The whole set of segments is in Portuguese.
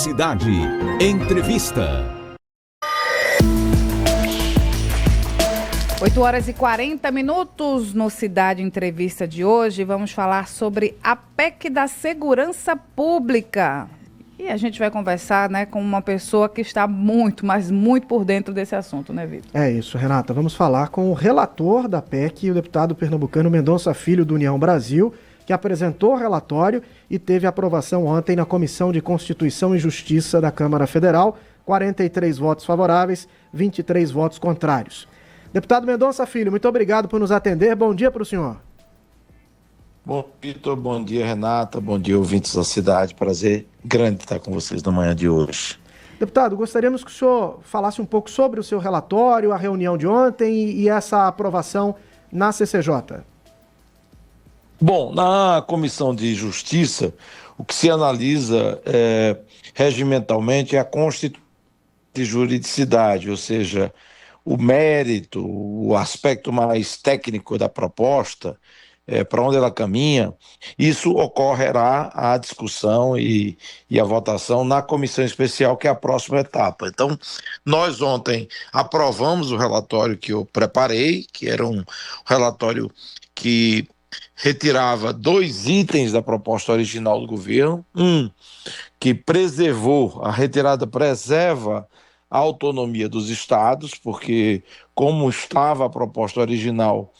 Cidade Entrevista. 8h40 no Cidade Entrevista de hoje. Vamos falar sobre a PEC da Segurança Pública. E a gente vai conversar, com uma pessoa que está muito, mas muito por dentro desse assunto, né, Vitor? É isso, Renata. Vamos falar com o relator da PEC, o deputado pernambucano Mendonça Filho, do União Brasil, que apresentou o relatório e teve aprovação ontem na Comissão de Constituição e Justiça da Câmara Federal, 43 votos favoráveis, 23 votos contrários. Deputado Mendonça Filho, muito obrigado por nos atender. Bom dia para o senhor. Bom, Vitor, bom dia, Renata, bom dia, ouvintes da cidade. Prazer grande estar com vocês na manhã de hoje. Deputado, gostaríamos que o senhor falasse um pouco sobre o seu relatório, a reunião de ontem e essa aprovação na CCJ. Bom, na Comissão de Justiça, o que se analisa regimentalmente é a constituição de juridicidade, ou seja, o mérito, o aspecto mais técnico da proposta, para onde ela caminha. Isso ocorrerá a discussão e a votação na comissão especial, que é a próxima etapa. Então, nós ontem aprovamos o relatório que eu preparei, que era um relatório que retirava 2 itens da proposta original do governo. Que preservou, a retirada preserva a autonomia dos estados, porque, como estava a proposta original,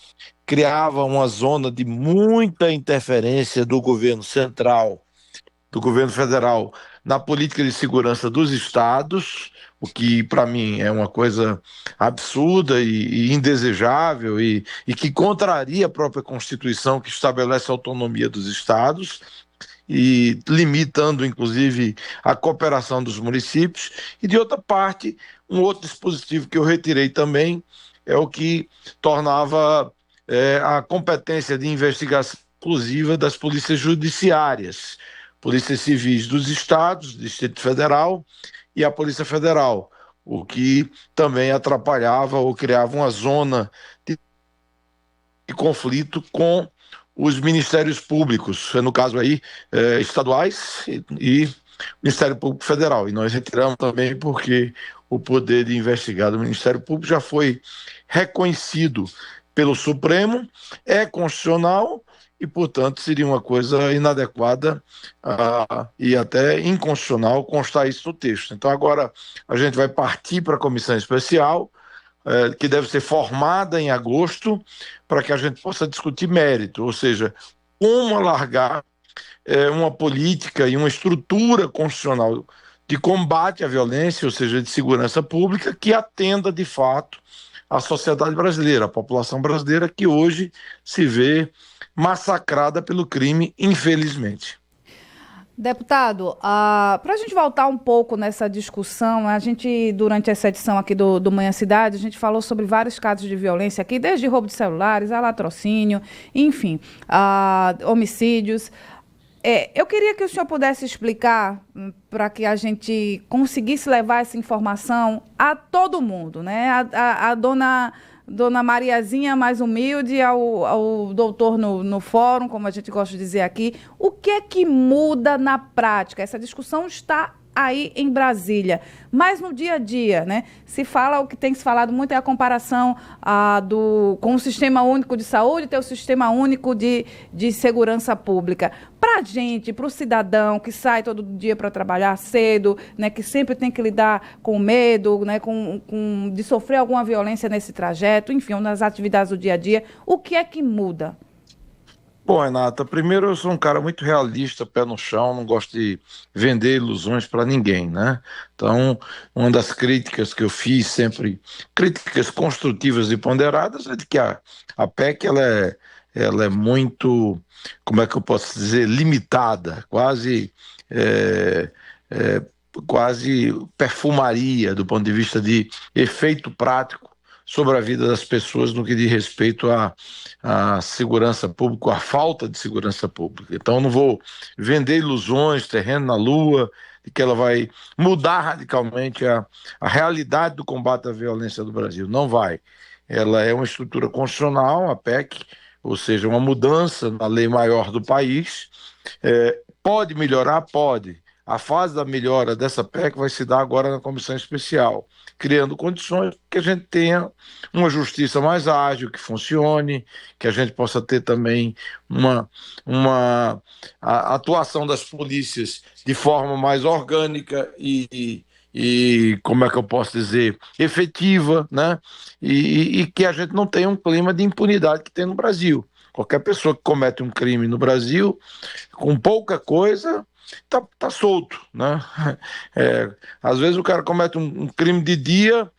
criava uma zona de muita interferência do governo central, do governo federal, na política de segurança dos estados, o que para mim é uma coisa absurda e indesejável e que contraria a própria Constituição, que estabelece a autonomia dos estados e limitando inclusive a cooperação dos municípios. E de outra parte, um outro dispositivo que eu retirei também é o que tornava a competência de investigação exclusiva das polícias judiciárias, polícias civis dos estados, Distrito Federal e a Polícia Federal, o que também atrapalhava ou criava uma zona de conflito com os ministérios públicos, no caso aí estaduais e Ministério Público Federal. E nós retiramos também porque o poder de investigar do Ministério Público já foi reconhecido pelo Supremo, é constitucional e, portanto, seria uma coisa inadequada e até inconstitucional constar isso no texto. Então, agora a gente vai partir para a comissão especial, que deve ser formada em agosto, para que a gente possa discutir mérito, ou seja, como alargar uma política e uma estrutura constitucional de combate à violência, ou seja, de segurança pública, que atenda de fato a sociedade brasileira, a população brasileira, que hoje se vê massacrada pelo crime, infelizmente. Deputado, para a gente voltar um pouco nessa discussão, a gente, durante essa edição aqui do Manhã Cidade, a gente falou sobre vários casos de violência aqui, desde roubo de celulares, a latrocínio, enfim, homicídios. Eu queria que o senhor pudesse explicar, para que a gente conseguisse levar essa informação a todo mundo, né? A dona Mariazinha mais humilde, ao doutor no fórum, como a gente gosta de dizer aqui. O que é que muda na prática? Essa discussão está aí em Brasília, mas no dia a dia, né? O que tem se falado muito é a comparação com o Sistema Único de Saúde e o Sistema Único de Segurança Pública. Para a gente, para o cidadão que sai todo dia para trabalhar cedo, né, que sempre tem que lidar com medo, né, de sofrer alguma violência nesse trajeto, enfim, nas atividades do dia a dia, o que é que muda? Bom, Renata, primeiro eu sou um cara muito realista, pé no chão, não gosto de vender ilusões para ninguém, né? Então, uma das críticas que eu fiz sempre, críticas construtivas e ponderadas, é de que a PEC ela é muito, como é que eu posso dizer, limitada, quase perfumaria do ponto de vista de efeito prático sobre a vida das pessoas no que diz respeito à segurança pública, à falta de segurança pública. Então, eu não vou vender ilusões, terreno na lua, de que ela vai mudar radicalmente a realidade do combate à violência do Brasil. Não vai. Ela é uma estrutura constitucional, a PEC, ou seja, uma mudança na lei maior do país. Pode melhorar? Pode. a fase da melhora dessa PEC vai se dar agora na comissão especial, criando condições que a gente tenha uma justiça mais ágil, que funcione, que a gente possa ter também a atuação das polícias de forma mais orgânica e como é que eu posso dizer, efetiva, né? E que a gente não tenha um clima de impunidade que tem no Brasil. Qualquer pessoa que comete um crime no Brasil, com pouca coisa, tá solto, né? Às vezes o cara comete um crime de dia,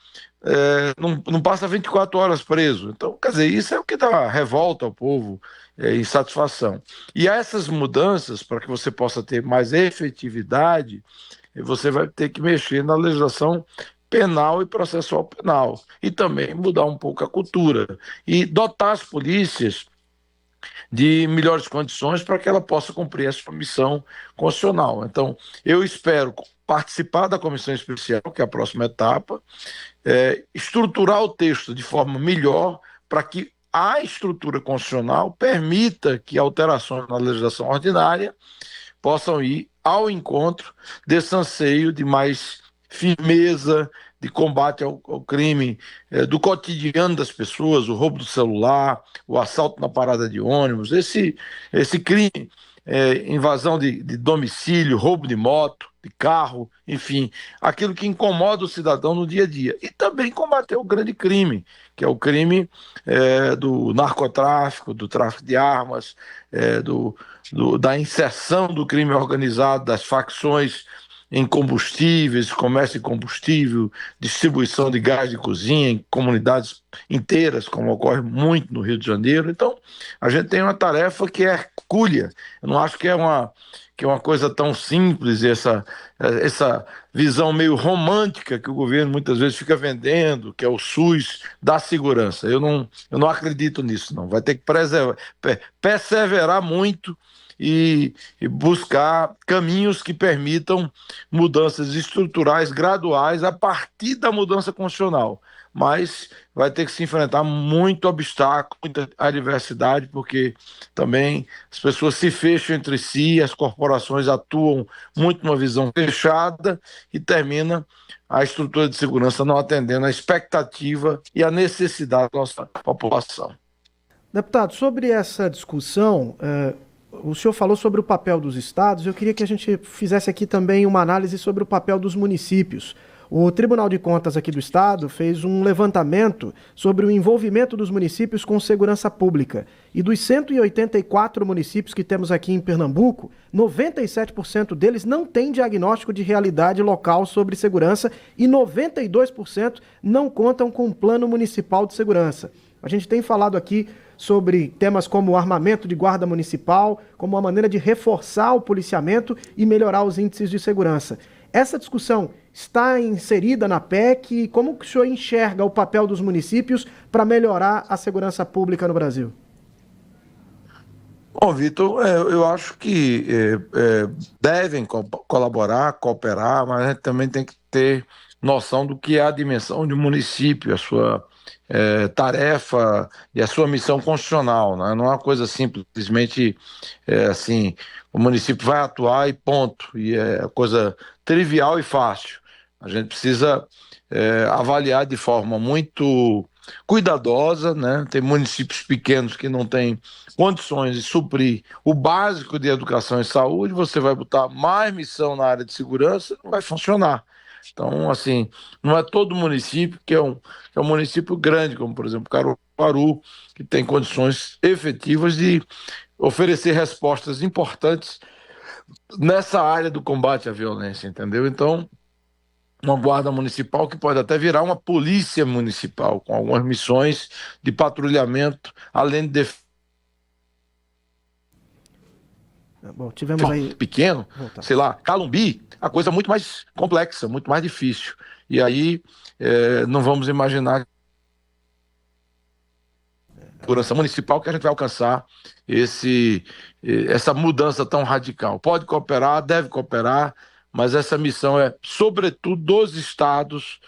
não passa 24 horas preso. Então, quer dizer, isso é o que dá revolta ao povo, insatisfação. E essas mudanças, para que você possa ter mais efetividade, você vai ter que mexer na legislação penal e processual penal. E também mudar um pouco a cultura. E dotar as polícias de melhores condições para que ela possa cumprir a sua missão constitucional. Então, eu espero participar da comissão especial, que é a próxima etapa, estruturar o texto de forma melhor para que a estrutura constitucional permita que alterações na legislação ordinária possam ir ao encontro desse anseio de mais firmeza, de combate ao crime do cotidiano das pessoas, o roubo do celular, o assalto na parada de ônibus, esse crime, invasão de domicílio, roubo de moto, de carro, enfim, aquilo que incomoda o cidadão no dia a dia. E também combater o grande crime, que é o crime do narcotráfico, do tráfico de armas, da inserção do crime organizado, das facções em combustíveis, comércio de combustível, distribuição de gás de cozinha em comunidades inteiras, como ocorre muito no Rio de Janeiro. Então, a gente tem uma tarefa que é hercúlea. Eu não acho que é uma coisa tão simples, essa visão meio romântica que o governo muitas vezes fica vendendo, que é o SUS da segurança. Eu não acredito nisso, não. Vai ter que perseverar muito e buscar caminhos que permitam mudanças estruturais graduais a partir da mudança constitucional. Mas vai ter que se enfrentar muito obstáculo, muita adversidade, porque também as pessoas se fecham entre si, as corporações atuam muito numa visão fechada e termina a estrutura de segurança não atendendo a expectativa e a necessidade da nossa população. Deputado, sobre essa discussão, o senhor falou sobre o papel dos estados. Eu queria que a gente fizesse aqui também uma análise sobre o papel dos municípios. O Tribunal de Contas aqui do estado fez um levantamento sobre o envolvimento dos municípios com segurança pública. E dos 184 municípios que temos aqui em Pernambuco, 97% deles não têm diagnóstico de realidade local sobre segurança e 92% não contam com um plano municipal de segurança. A gente tem falado aqui sobre temas como o armamento de guarda municipal, como uma maneira de reforçar o policiamento e melhorar os índices de segurança. Essa discussão está inserida na PEC? Como que o senhor enxerga o papel dos municípios para melhorar a segurança pública no Brasil? Bom, Vitor, eu acho que devem colaborar, cooperar, mas a gente também tem que ter noção do que é a dimensão de um município, a sua tarefa e a sua missão constitucional, né? Não é uma coisa simplesmente assim, o município vai atuar e ponto, e é coisa trivial e fácil. A gente precisa avaliar de forma muito cuidadosa, né? Tem municípios pequenos que não têm condições de suprir o básico de educação e saúde, você vai botar mais missão na área de segurança, não vai funcionar. Então, assim, não é todo município que é um município grande, como, por exemplo, Caruaru, que tem condições efetivas de oferecer respostas importantes nessa área do combate à violência, entendeu? Então, uma guarda municipal que pode até virar uma polícia municipal, com algumas missões de patrulhamento, além de Bom, tivemos aí pequeno, sei lá, Calumbi, a coisa muito mais complexa, muito mais difícil. E aí não vamos imaginar a segurança municipal que a gente vai alcançar essa mudança tão radical. Pode cooperar, deve cooperar, mas essa missão é, sobretudo, dos estados,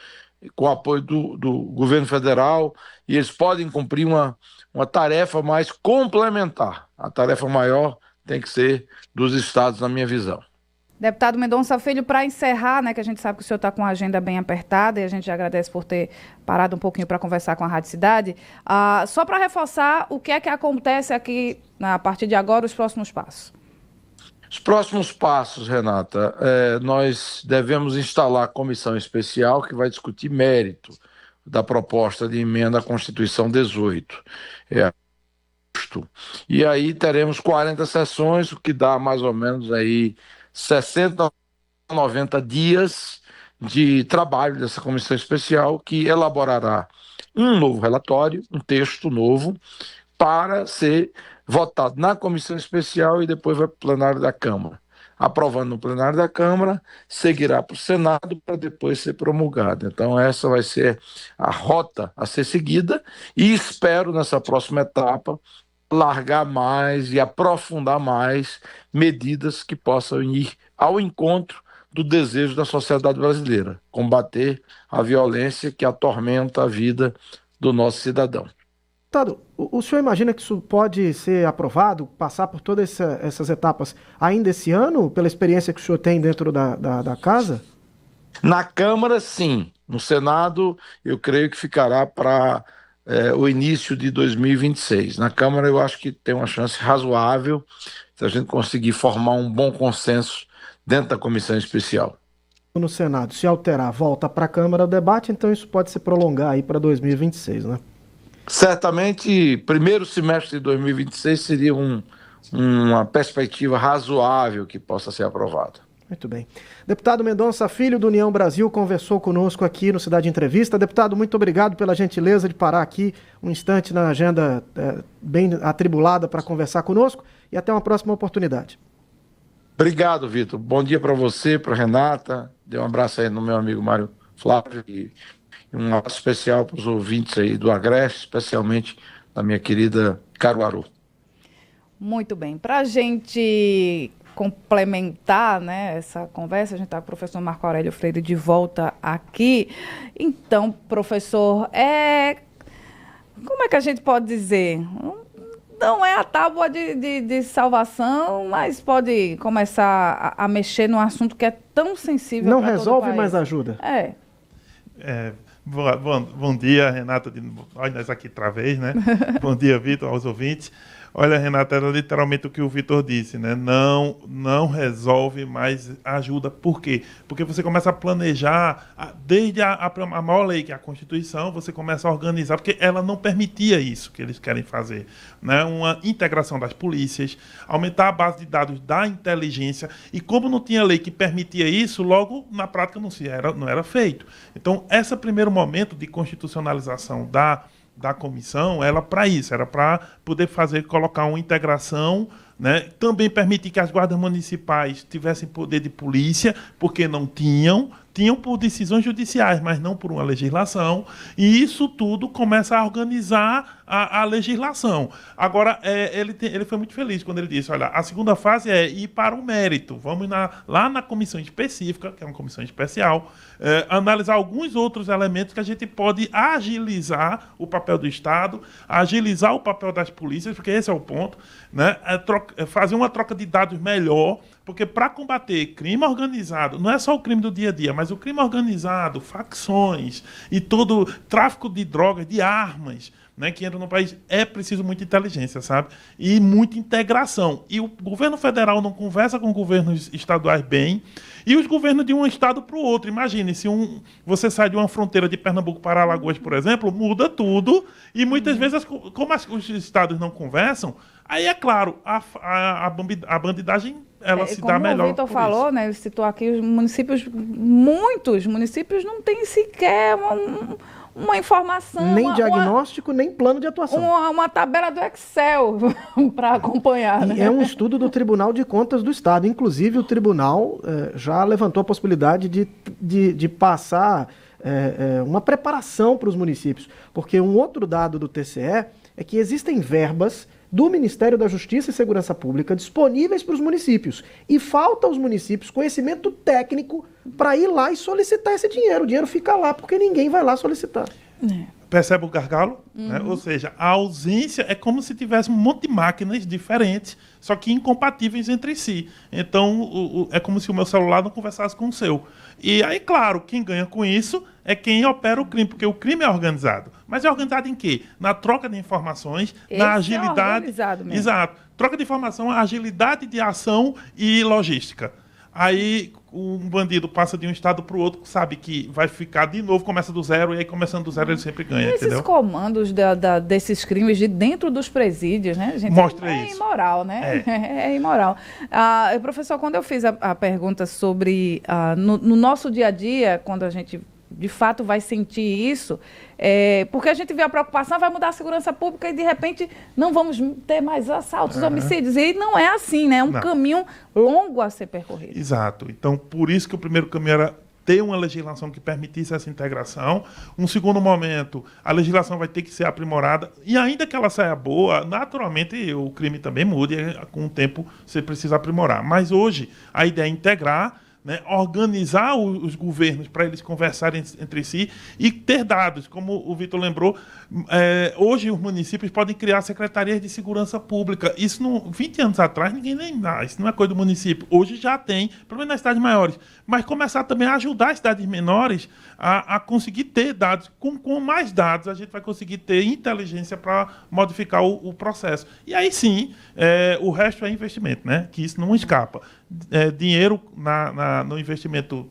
com apoio do governo federal, e eles podem cumprir uma tarefa mais complementar. A tarefa maior tem que ser dos estados, na minha visão. Deputado Mendonça Filho, para encerrar, né, que a gente sabe que o senhor está com a agenda bem apertada e a gente agradece por ter parado um pouquinho para conversar com a Rádio Cidade, só para reforçar o que é que acontece aqui, a partir de agora, os próximos passos. Os próximos passos, Renata, nós devemos instalar a comissão especial que vai discutir mérito da proposta de emenda à Constituição 18. E aí teremos 40 sessões, o que dá mais ou menos aí 60 a 90 dias de trabalho dessa comissão especial, que elaborará um novo relatório, um texto novo, para ser votado na comissão especial e depois vai para o plenário da Câmara. Aprovando no plenário da Câmara, seguirá para o Senado para depois ser promulgado. Então essa vai ser a rota a ser seguida e espero nessa próxima etapa largar mais e aprofundar mais medidas que possam ir ao encontro do desejo da sociedade brasileira, combater a violência que atormenta a vida do nosso cidadão. Deputado, o senhor imagina que isso pode ser aprovado, passar por todas essas etapas ainda esse ano, pela experiência que o senhor tem dentro da casa? Na Câmara, sim. No Senado, eu creio que ficará para o início de 2026. Na Câmara, eu acho que tem uma chance razoável se a gente conseguir formar um bom consenso dentro da comissão especial. No Senado, se alterar, volta para a Câmara o debate, então isso pode se prolongar aí para 2026, né? Certamente, primeiro semestre de 2026 seria uma perspectiva razoável que possa ser aprovada. Muito bem. Deputado Mendonça Filho, do União Brasil, conversou conosco aqui no Cidade Entrevista. Deputado, muito obrigado pela gentileza de parar aqui um instante na agenda bem atribulada para conversar conosco e até uma próxima oportunidade. Obrigado, Vitor. Bom dia para você, para Renata. Dê um abraço aí no meu amigo Mário Flávio e um abraço especial para os ouvintes aí do Agreste, especialmente da minha querida Caruaru. Muito bem. Para a gente complementar, né, essa conversa, a gente está com o professor Marco Aurélio Freire de volta aqui. Então, professor, como é que a gente pode dizer? Não é a tábua de salvação, mas pode começar a mexer num assunto que é tão sensível. Não resolve, mas ajuda. Bom dia, Renata. Olha nós aqui outra vez, né? Bom dia, Vitor, aos ouvintes. Olha, Renata, era literalmente o que o Vitor disse, né? Não resolve, mas ajuda. Por quê? Porque você começa a planejar, desde a maior lei, que é a Constituição, você começa a organizar, porque ela não permitia isso que eles querem fazer, né? Uma integração das polícias, aumentar a base de dados da inteligência, e como não tinha lei que permitia isso, logo, na prática, não era feito. Então, esse primeiro momento de constitucionalização da comissão, era para isso, era para poder colocar uma integração, né? Também permitir que as guardas municipais tivessem poder de polícia, porque não tinham por decisões judiciais, mas não por uma legislação, e isso tudo começa a organizar a legislação. Agora, ele foi muito feliz quando ele disse, olha, a segunda fase é ir para o mérito, vamos lá na comissão específica, que é uma comissão especial, analisar alguns outros elementos que a gente pode agilizar o papel do Estado, agilizar o papel das polícias, porque esse é o ponto, né? Fazer uma troca de dados melhor, porque para combater crime organizado, não é só o crime do dia a dia, mas o crime organizado, facções e todo tráfico de drogas, de armas, né, que entra no país, é preciso muita inteligência, sabe? E muita integração. E o governo federal não conversa com governos estaduais bem, e os governos de um estado para o outro. Imagine, se você sai de uma fronteira de Pernambuco para Alagoas, por exemplo, muda tudo, e muitas vezes, como os estados não conversam, aí é claro, a bandidagem ela se dá melhor. Como o Vitor falou, né, ele citou aqui os municípios, muitos municípios não têm sequer uma informação. Nem diagnóstico, nem plano de atuação. Uma tabela do Excel para acompanhar. Né? É um estudo do Tribunal de Contas do Estado. Inclusive, o tribunal já levantou a possibilidade de passar uma preparação para os municípios. Porque um outro dado do TCE é que existem verbas do Ministério da Justiça e Segurança Pública disponíveis para os municípios. E falta aos municípios conhecimento técnico para ir lá e solicitar esse dinheiro. O dinheiro fica lá porque ninguém vai lá solicitar. Percebe o gargalo? Né? Ou seja, a ausência é como se tivesse um monte de máquinas diferentes, só que incompatíveis entre si. Então, é como se o meu celular não conversasse com o seu. E aí, claro, quem ganha com isso é quem opera o crime, porque o crime é organizado. Mas é organizado em quê? Na troca de informações, na agilidade. É organizado mesmo. Exato. Troca de informação, agilidade de ação e logística. Aí um bandido passa de um estado para o outro, sabe que vai ficar de novo, começa do zero, e aí começando do zero ele sempre ganha, Esses entendeu? comandos desses crimes de dentro dos presídios, né, gente? Mostra é isso. Imoral, né? É imoral. Professor, quando eu fiz a pergunta sobre no nosso dia a dia, quando a gente de fato vai sentir isso, porque a gente vê a preocupação, vai mudar a segurança pública e de repente não vamos ter mais assaltos, homicídios. E não é assim, né? É um caminho longo a ser percorrido. Exato. Então, por isso que o primeiro caminho era ter uma legislação que permitisse essa integração. Um segundo momento, a legislação vai ter que ser aprimorada e ainda que ela saia boa, naturalmente o crime também muda e com o tempo você precisa aprimorar. Mas hoje a ideia é integrar, né, organizar os governos para eles conversarem entre si e ter dados. Como o Vitor lembrou, hoje os municípios podem criar secretarias de segurança pública. Isso 20 anos atrás ninguém nem dá. Isso não é coisa do município. Hoje já tem, pelo menos nas cidades maiores. Mas começar também a ajudar as cidades menores a conseguir ter dados. Com mais dados a gente vai conseguir ter inteligência para modificar o processo. E aí sim, o resto é investimento, né? Que isso não escapa. Dinheiro no investimento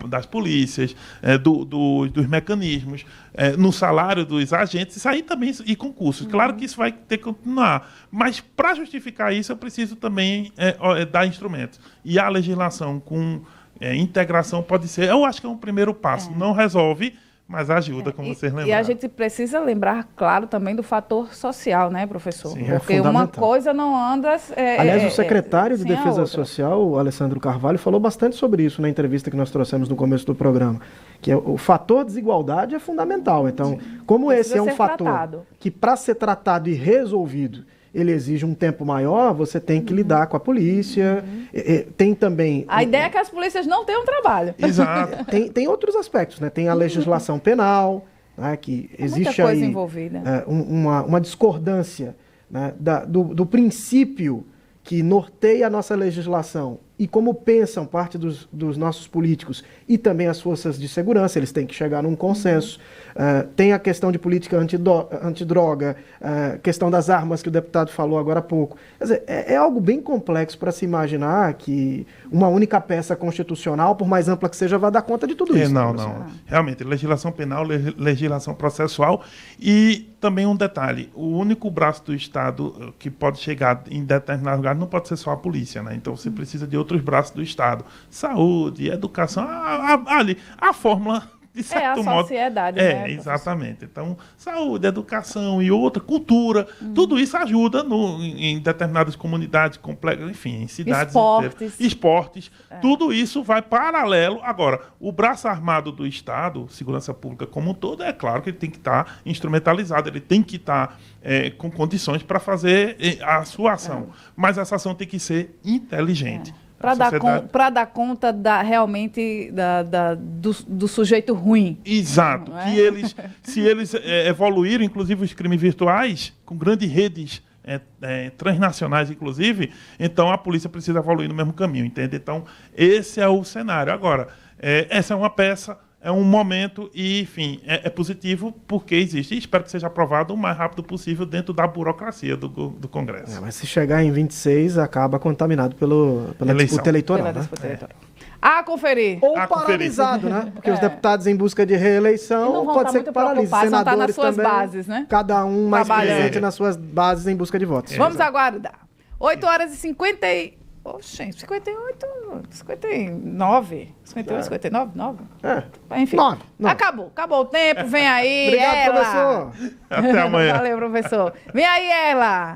das polícias, dos mecanismos, no salário dos agentes, isso aí também, e concursos. Claro que isso vai ter que continuar, mas para justificar isso eu preciso também dar instrumentos. E a legislação com integração pode ser, eu acho que é um primeiro passo. Não resolve, mas ajuda, como vocês lembraram. E a gente precisa lembrar, claro, também do fator social, né, professor? Sim, porque uma coisa não anda... Aliás, o secretário de sem a Defesa outra. Social, o Alessandro Carvalho, falou bastante sobre isso na entrevista que nós trouxemos no começo do programa, que o fator desigualdade é fundamental. Então, como esse Precisa é um ser fator tratado. que, para ser tratado e resolvido, ele exige um tempo maior, você tem que lidar com a polícia. Tem também... A ideia é que as polícias não tenham trabalho. Exato. Tem outros aspectos, né? Tem a legislação penal, né? Que existe muita coisa aí envolvida. uma discordância, né? do princípio que norteia a nossa legislação e como pensam parte dos nossos políticos e também as forças de segurança, eles têm que chegar num consenso. Tem a questão de política antidroga, questão das armas que o deputado falou agora há pouco. Quer dizer, é algo bem complexo para se imaginar que uma única peça constitucional, por mais ampla que seja, vai dar conta de tudo isso. Não. Realmente, legislação penal, legislação processual e também um detalhe, o único braço do Estado que pode chegar em determinado lugar não pode ser só a polícia, né? Então você precisa de outros braços do Estado. Saúde, educação, a fórmula, de certo modo... sociedade, né, exatamente. Então, saúde, educação e outra, cultura, tudo isso ajuda em determinadas comunidades complexas, enfim, em cidades inteiras. Esportes. Tudo isso vai paralelo. Agora, o braço armado do Estado, segurança pública como um todo, é claro que ele tem que estar instrumentalizado, ele tem que estar com condições para fazer a sua ação. Mas essa ação tem que ser inteligente. Para dar conta realmente do sujeito ruim. Exato. Não é? Que se eles evoluírem, inclusive os crimes virtuais, com grandes redes transnacionais, inclusive, então a polícia precisa evoluir no mesmo caminho, entende? Então, esse é o cenário. Agora, essa é uma peça, é um momento e, enfim, é positivo porque existe. E espero que seja aprovado o mais rápido possível dentro da burocracia do Congresso. Mas se chegar em 26, acaba contaminado pela disputa eleitoral. A conferir. Ou paralisado, né? Porque os deputados em busca de reeleição pode ser que paralise. Senadores nas suas também, bases, né? cada um mais presente nas suas bases em busca de votos. Vamos aguardar. 8h50 Oxente, 58, 59, 58, 59, 9? Enfim. 9. Acabou o tempo, vem aí, Obrigado, ela. professor. Até amanhã. Valeu, professor. Vem aí, ela.